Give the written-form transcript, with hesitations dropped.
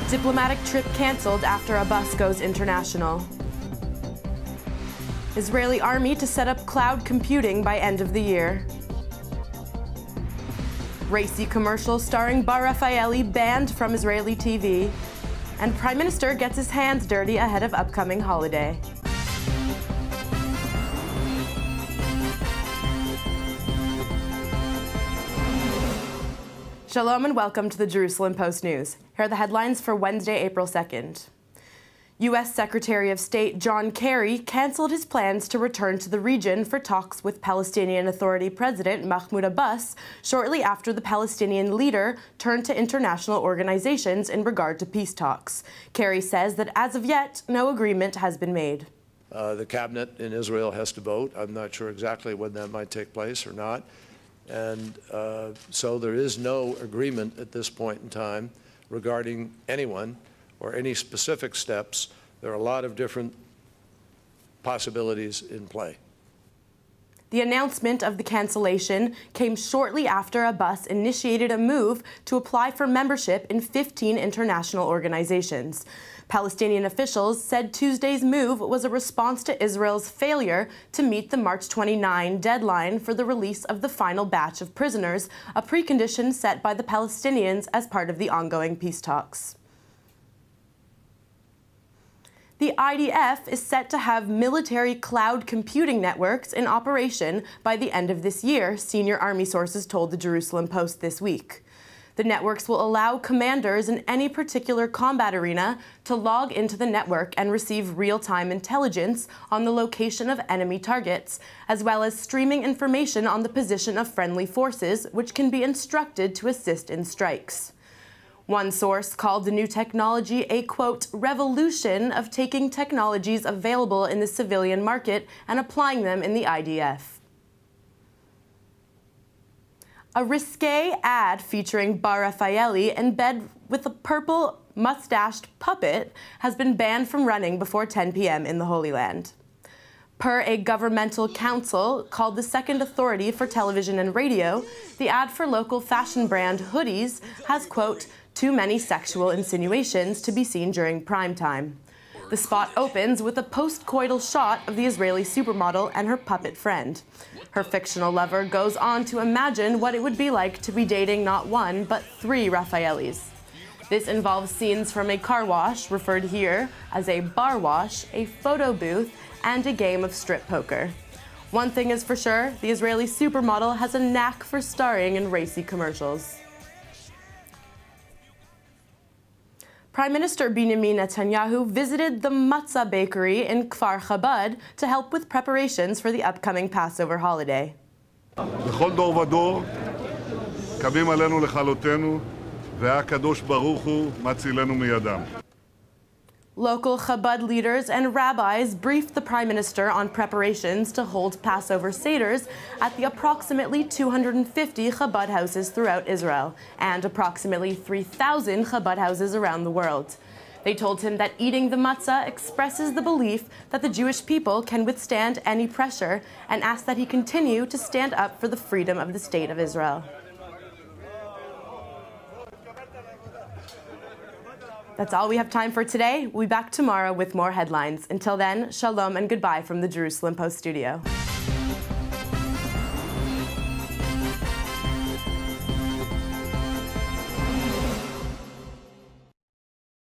Diplomatic trip canceled after a bus goes international. Israeli army to set up cloud computing by end of the year. Racy commercial starring Refaeli banned from Israeli TV. And Prime Minister gets his hands dirty ahead of upcoming holiday. Shalom and welcome to the Jerusalem Post News. Here are the headlines for Wednesday, April 2nd. U.S. Secretary of State John Kerry canceled his plans to return to the region for talks with Palestinian Authority President Mahmoud Abbas shortly after the Palestinian leader turned to international organizations in regard to peace talks. Kerry says that as of yet, no agreement has been made. The cabinet in Israel has to vote. I'm not sure exactly when that might take place or not. And so there is no agreement at this point in time regarding anyone or any specific steps. There are a lot of different possibilities in play. The announcement of the cancellation came shortly after Abbas initiated a move to apply for membership in 15 international organizations. Palestinian officials said Tuesday's move was a response to Israel's failure to meet the March 29 deadline for the release of the final batch of prisoners, a precondition set by the Palestinians as part of the ongoing peace talks. The IDF is set to have military cloud computing networks in operation by the end of this year, senior Army sources told the Jerusalem Post this week. The networks will allow commanders in any particular combat arena to log into the network and receive real-time intelligence on the location of enemy targets, as well as streaming information on the position of friendly forces, which can be instructed to assist in strikes. One source called the new technology a, quote, revolution of taking technologies available in the civilian market and applying them in the IDF. A risque ad featuring Refaeli in bed with a purple mustached puppet has been banned from running before 10 p.m. in the Holy Land. Per a governmental council called the Second Authority for Television and Radio, the ad for local fashion brand hoodies has, quote, too many sexual insinuations to be seen during prime time. The spot opens with a post-coital shot of the Israeli supermodel and her puppet friend. Her fictional lover goes on to imagine what it would be like to be dating not one, but 3 Refaelis. This involves scenes from a car wash, referred here as a bar wash, a photo booth, and a game of strip poker. One thing is for sure, the Israeli supermodel has a knack for starring in racy commercials. Prime Minister Benjamin Netanyahu visited the matzo bakery in Kfar Chabad to help with preparations for the upcoming Passover holiday. בכל דור ודור קמים עלינו לכלותנו והקדוש ברוך הוא מצילנו מידם. Local Chabad leaders and rabbis briefed the Prime Minister on preparations to hold Passover Seders at the approximately 250 Chabad houses throughout Israel and approximately 3,000 Chabad houses around the world. They told him that eating the matzah expresses the belief that the Jewish people can withstand any pressure and asked that he continue to stand up for the freedom of the State of Israel. That's all we have time for today. We'll be back tomorrow with more headlines. Until then, shalom and goodbye from the Jerusalem Post studio.